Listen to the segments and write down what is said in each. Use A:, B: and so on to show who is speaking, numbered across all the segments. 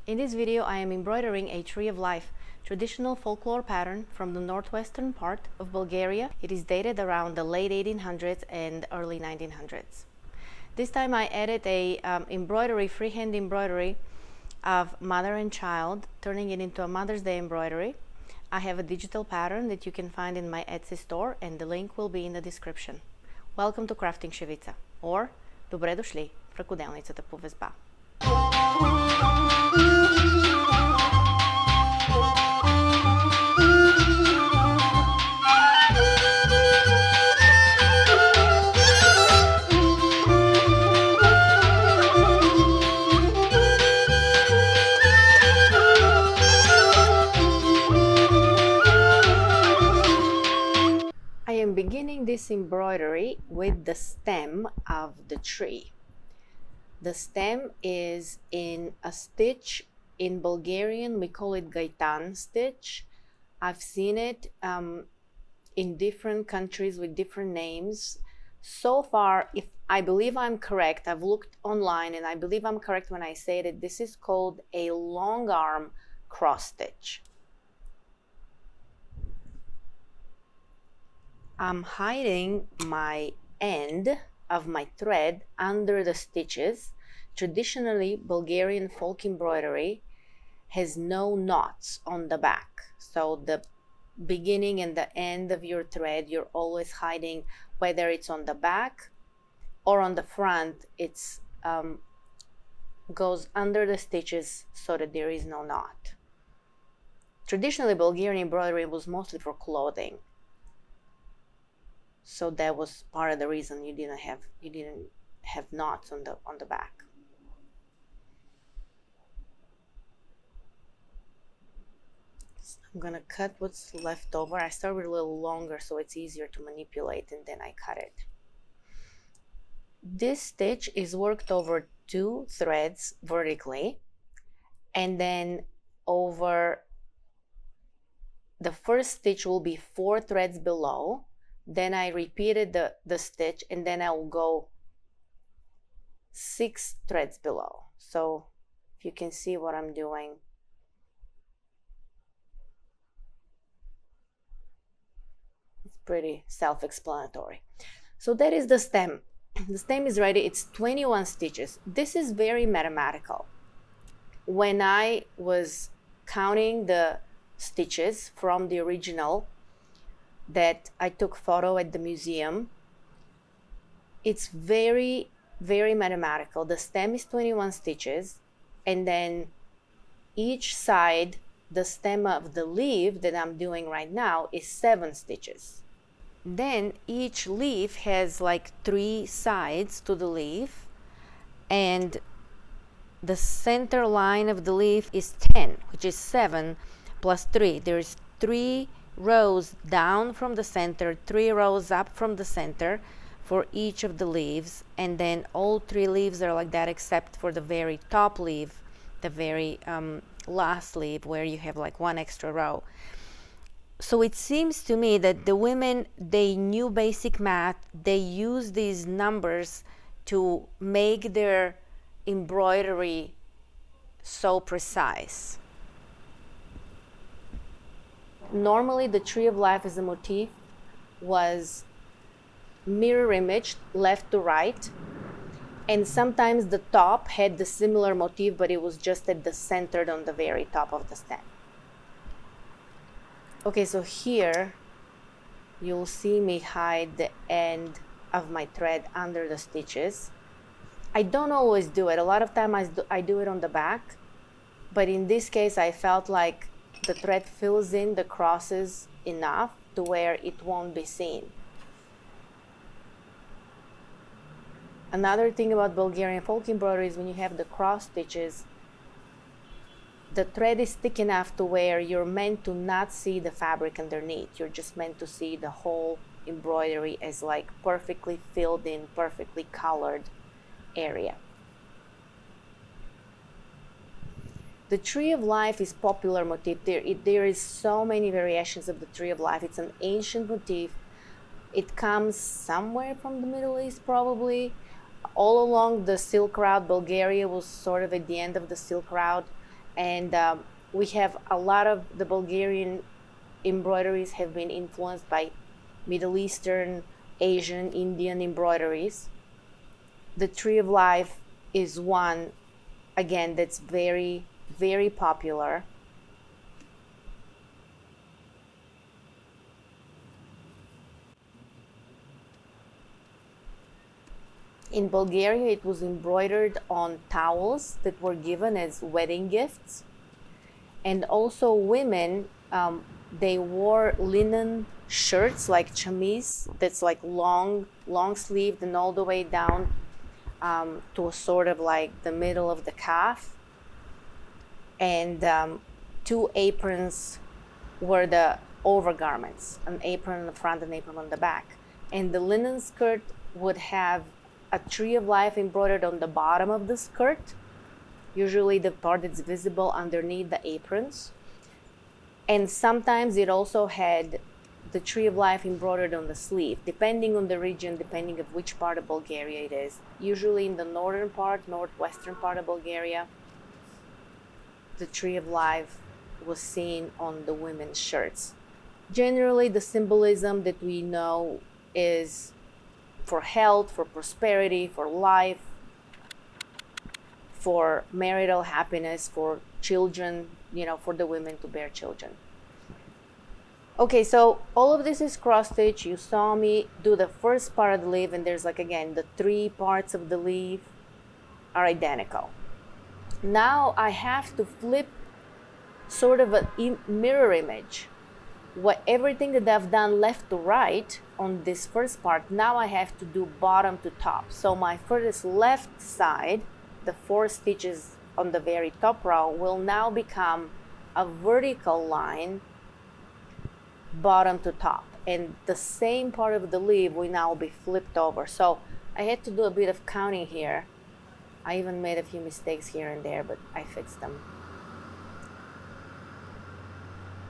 A: In this video, I am embroidering a tree of life, traditional folklore pattern from the northwestern part of Bulgaria. It is dated around the late 1800s and early 1900s. This time I added a freehand embroidery of mother and child, turning it into a Mother's Day embroidery. I have a digital pattern that you can find in my Etsy store, and the link will be in the description. Welcome to Crafting Шевица, or Добре дошли в ръкоделницата по везба. I am beginning this embroidery with the stem of the tree. The stem is in a stitch. In Bulgarian we call it gaitan stitch. I've seen it in different countries with different names. So far, if I believe I'm correct, I've looked online and I believe I'm correct when I say that this is called a long arm cross stitch. I'm hiding my end of my thread under the stitches. Traditionally, Bulgarian folk embroidery has no knots on the back. So the beginning and the end of your thread, you're always hiding, whether it's on the back or on the front, it's goes under the stitches so that there is no knot. Traditionally, Bulgarian embroidery was mostly for clothing. So that was part of the reason you didn't have knots on the back. So I'm gonna cut what's left over. I start with a little longer so it's easier to manipulate, and then I cut it. This stitch is worked over 2 threads vertically, and then over the first stitch will be 4 threads below. Then I repeated the stitch, and then I will go 6 threads below. So if you can see what I'm doing. It's pretty self-explanatory. So that is the stem. The stem is ready. It's 21 stitches. This is very mathematical. When I was counting the stitches from the original that I took photo at the museum, it's very, very mathematical. The stem is 21 stitches, and then each side, the stem of the leaf that I'm doing right now, is 7 stitches. Then each leaf has like 3 sides to the leaf, and the center line of the leaf is 10, which is 7 plus 3. There's 3 rows down from the center, 3 rows up from the center for each of the leaves, and then all 3 leaves are like that except for the very top leaf, the very last leaf where you have like 1 extra row. So it seems to me that the women, they knew basic math. They used these numbers to make their embroidery so precise. Normally, the tree of life as a motif was mirror imaged left to right, and sometimes the top had the similar motif, but it was just at the centered on the very top of the stem. Okay, so here you'll see me hide the end of my thread under the stitches. I don't always do it. A lot of times I do it on the back, but in this case I felt like the thread fills in the crosses enough to where it won't be seen. Another thing about Bulgarian folk embroidery is when you have the cross stitches, the thread is thick enough to where you're meant to not see the fabric underneath. You're just meant to see the whole embroidery as like perfectly filled in, perfectly colored area. The tree of life is popular motif. There is so many variations of the tree of life. It's an ancient motif. It comes somewhere from the Middle East, probably. All along the Silk Route, Bulgaria was sort of at the end of the Silk Route. And we have a lot of the Bulgarian embroideries have been influenced by Middle Eastern, Asian, Indian embroideries. The Tree of Life is one, again, that's very, very popular. In Bulgaria, it was embroidered on towels that were given as wedding gifts. And also women, they wore linen shirts like chemise that's like long sleeved and all the way down to a sort of like the middle of the calf. And two aprons were the overgarments, an apron on the front and an apron on the back. And the linen skirt would have a tree of life embroidered on the bottom of the skirt, usually the part that's visible underneath the aprons. And sometimes it also had the tree of life embroidered on the sleeve, depending on the region, depending of which part of Bulgaria it is. Usually in the northern part, northwestern part of Bulgaria, the tree of life was seen on the women's shirts. Generally, the symbolism that we know is for health, for prosperity, for life, for marital happiness, for children, for the women to bear children. Okay, so all of this is cross stitch. You saw me do the first part of the leaf, and there's like, again, the three parts of the leaf are identical. Now I have to flip sort of a mirror image. Everything that I've done left to right on this first part, now I have to do bottom to top. So my first left side, the 4 stitches on the very top row, will now become a vertical line bottom to top. And the same part of the leaf will now be flipped over. So I had to do a bit of counting here. I even made a few mistakes here and there, but I fixed them.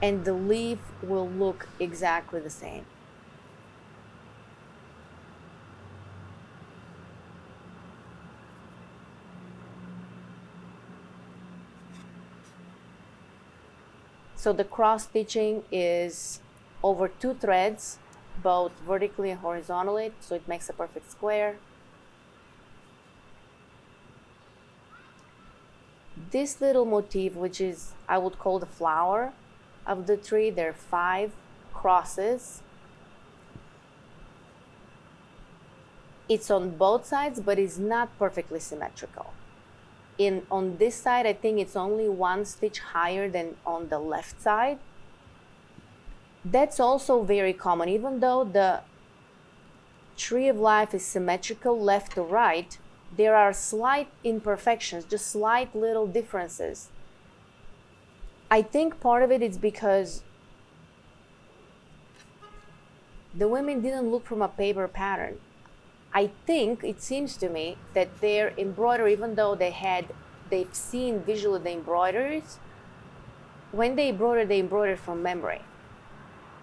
A: And the leaf will look exactly the same. So the cross stitching is over 2 threads, both vertically and horizontally, so it makes a perfect square. This little motif, which is, I would call the flower of the tree, there are 5 crosses. It's on both sides, but it's not perfectly symmetrical. On this side, I think it's only 1 stitch higher than on the left side. That's also very common. Even though the tree of life is symmetrical left to right, there are slight imperfections, just slight little differences. I think part of it is because the women didn't look from a paper pattern. I think it seems to me that their embroidery, even though they've seen visually the embroideries, when they embroidered from memory.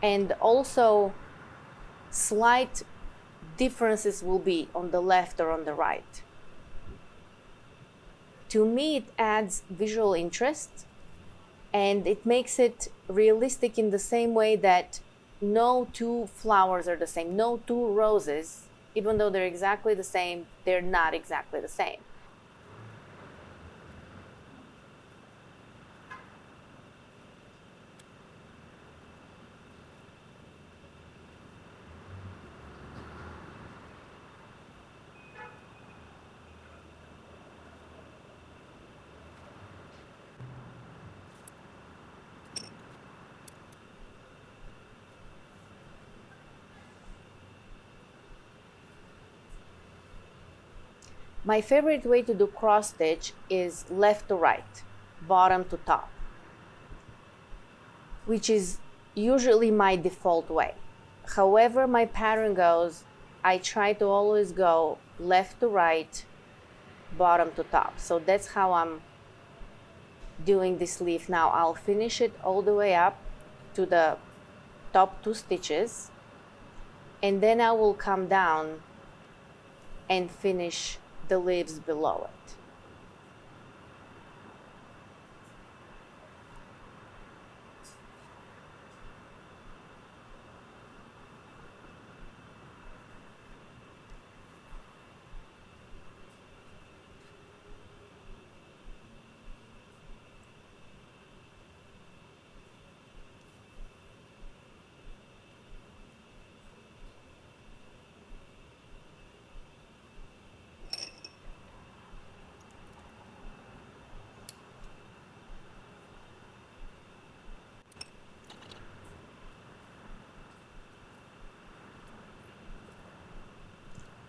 A: And also slight differences will be on the left or on the right. To me, it adds visual interest, and it makes it realistic in the same way that no 2 flowers are the same, no 2 roses, even though they're exactly the same, they're not exactly the same. My favorite way to do cross stitch is left to right, bottom to top, which is usually my default way. However my pattern goes, I try to always go left to right, bottom to top. So that's how I'm doing this leaf now. I'll finish it all the way up to the top 2 stitches, and then I will come down and finish the leaves below it.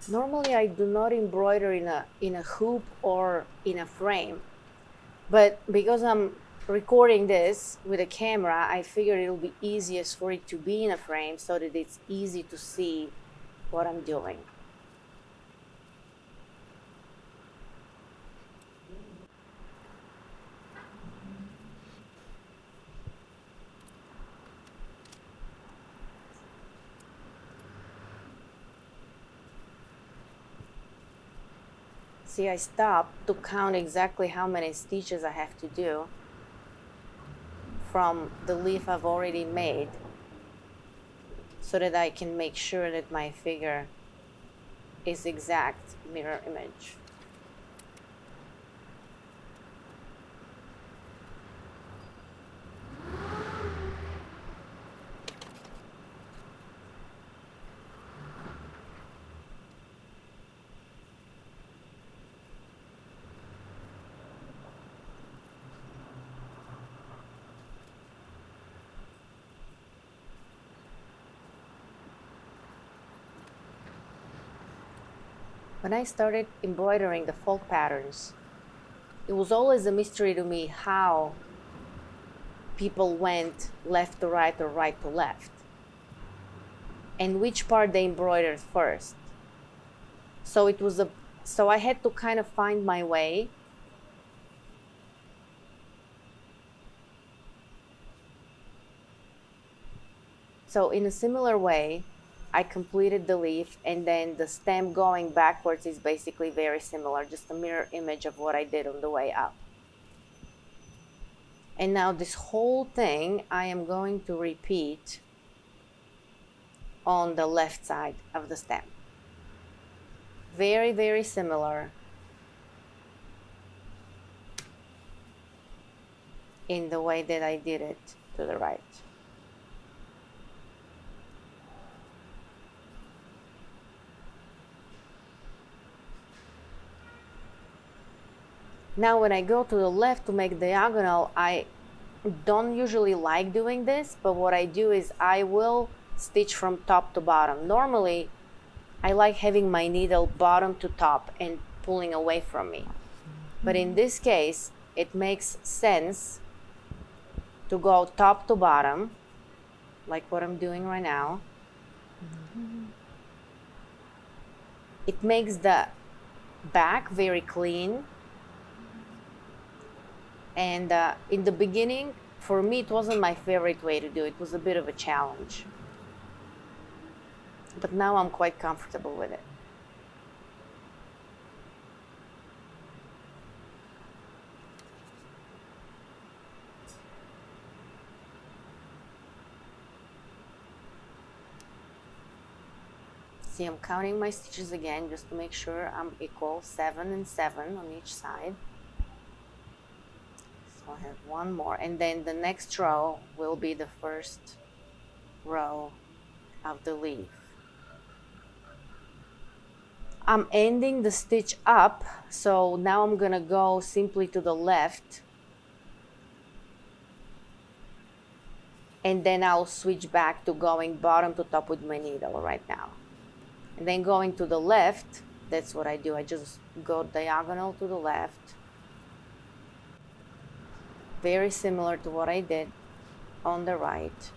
A: Normally I do not embroider in a hoop or in a frame, but because I'm recording this with a camera, I figured it'll be easiest for it to be in a frame so that it's easy to see what I'm doing. See, I stopped to count exactly how many stitches I have to do from the leaf I've already made so that I can make sure that my figure is exact mirror image. When I started embroidering the folk patterns, it was always a mystery to me how people went left to right or right to left, and which part they embroidered first. So I had to kind of find my way. So in a similar way, I completed the leaf, and then the stem going backwards is basically very similar, just a mirror image of what I did on the way up. And now this whole thing I am going to repeat on the left side of the stem. Very, very similar in the way that I did it to the right. Now when I go to the left to make diagonal, I don't usually like doing this, but what I do is I will stitch from top to bottom. Normally, I like having my needle bottom to top and pulling away from me. But in this case, it makes sense to go top to bottom, like what I'm doing right now. It makes the back very clean. And in the beginning, for me, it wasn't my favorite way to do it. It was a bit of a challenge. But now I'm quite comfortable with it. See, I'm counting my stitches again just to make sure I'm equal, 7 and 7 on each side. So I have one more, and then the next row will be the first row of the leaf. I'm ending the stitch up, so now I'm gonna go simply to the left, and then I'll switch back to going bottom to top with my needle right now. And then going to the left, that's what I do. I just go diagonal to the left. Very similar to what I did on the right.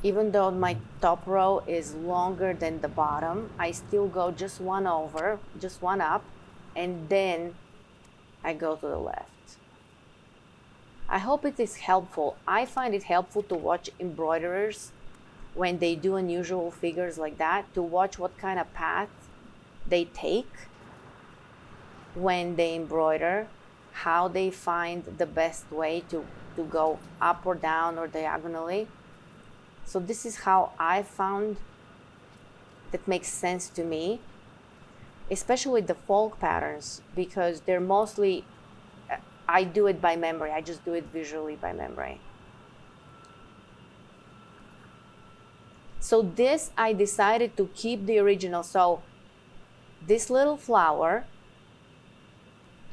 A: Even though my top row is longer than the bottom, I still go just one over, just one up, and then I go to the left. I hope it is helpful. I find it helpful to watch embroiderers when they do unusual figures like that, to watch what kind of path they take when they embroider, how they find the best way to go up or down or diagonally. So this is how I found that makes sense to me, especially with the folk patterns, because they're mostly, I do it by memory. I just do it visually by memory. So this, I decided to keep the original. So this little flower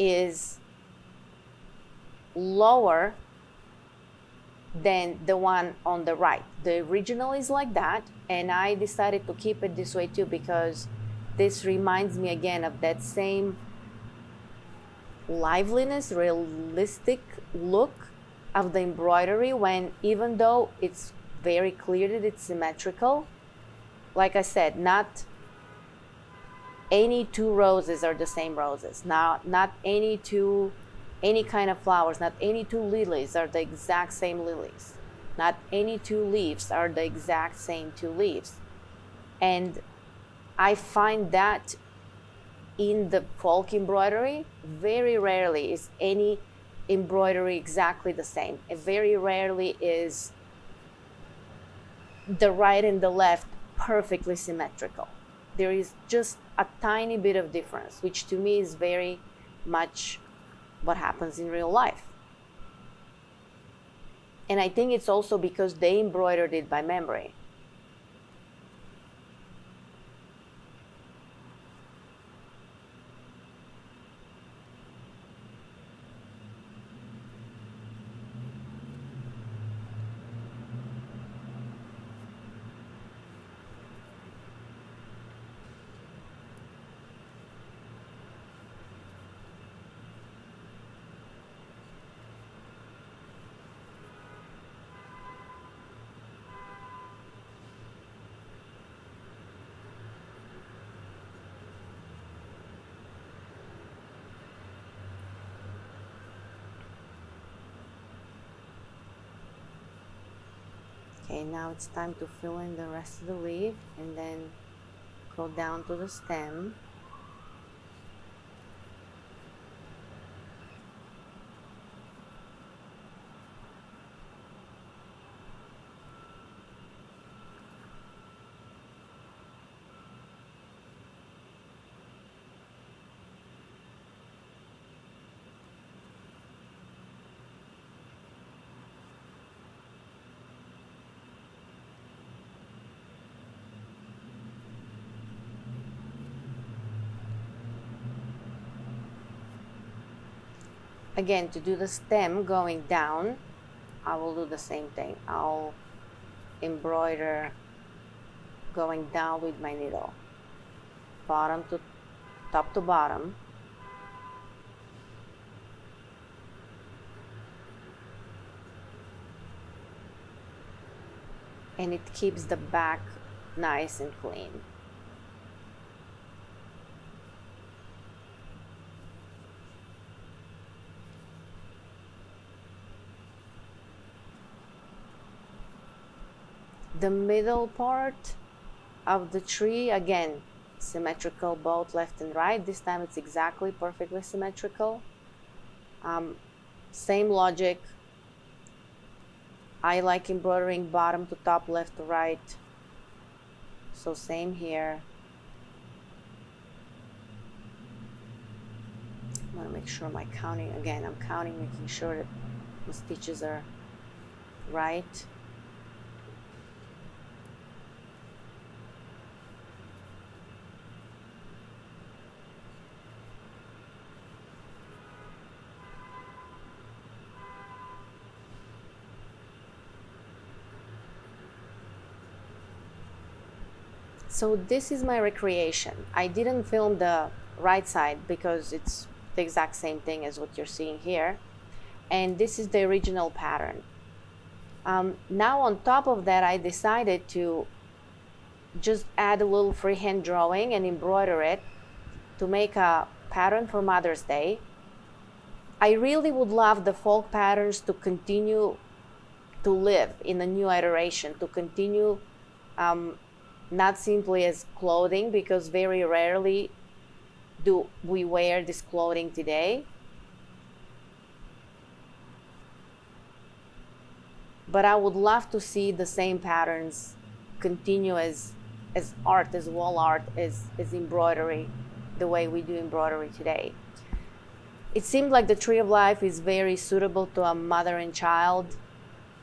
A: is lower than the one on the right. The original is like that, and I decided to keep it this way too, because this reminds me again of that same liveliness, realistic look of the embroidery, when even though it's very clear that it's symmetrical, like I said, not any two roses are the same roses. Not any kind of flowers, not any two lilies are the exact same lilies. Not any two leaves are the exact same two leaves. And I find that in the folk embroidery, very rarely is any embroidery exactly the same. It very rarely is the right and the left perfectly symmetrical. There is just a tiny bit of difference, which to me is very much what happens in real life. And I think it's also because they embroidered it by memory. Okay, now it's time to fill in the rest of the leaf and then go down to the stem. Again, to do the stem going down, I will do the same thing. I'll embroider going down with my needle, bottom to top to bottom. And it keeps the back nice and clean. The middle part of the tree, again, symmetrical both left and right. This time it's exactly perfectly symmetrical. Same logic. I like embroidering bottom to top, left to right. So same here. I want to make sure my counting, again, I'm counting, making sure that the stitches are right. So this is my recreation. I didn't film the right side because it's the exact same thing as what you're seeing here. And this is the original pattern. Now on top of that, I decided to just add a little freehand drawing and embroider it to make a pattern for Mother's Day. I really would love the folk patterns to continue to live in a new iteration, to continue not simply as clothing, because very rarely do we wear this clothing today. But I would love to see the same patterns continue as art, as wall art, as embroidery, the way we do embroidery today. It seemed like the Tree of Life is very suitable to a mother and child,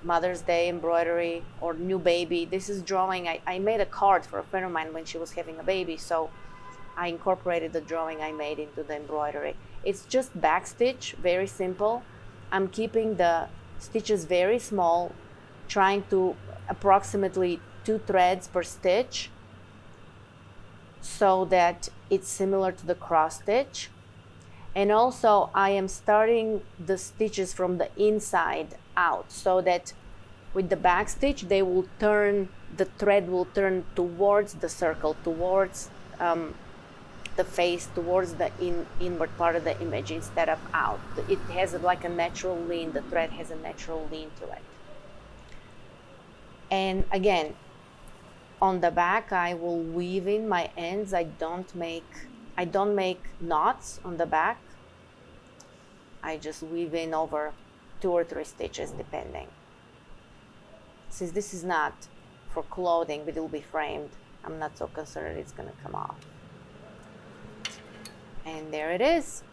A: Mother's Day embroidery, or new baby. This is drawing. I made a card for a friend of mine when she was having a baby, so I incorporated the drawing I made into the embroidery. It's just backstitch, very simple. I'm keeping the stitches very small, trying to approximately 2 threads per stitch so that it's similar to the cross stitch. And also I am starting the stitches from the inside out so that with the back stitch they will turn, the thread will turn towards the circle, towards the face, towards the inward part of the image instead of out. It has like a natural lean, the thread has a natural lean to it. And again, on the back I will weave in my ends. I don't make knots on the back. I just weave in over 2 or 3 stitches depending. Since this is not for clothing, but it will be framed, I'm not so concerned it's gonna come off. And there it is.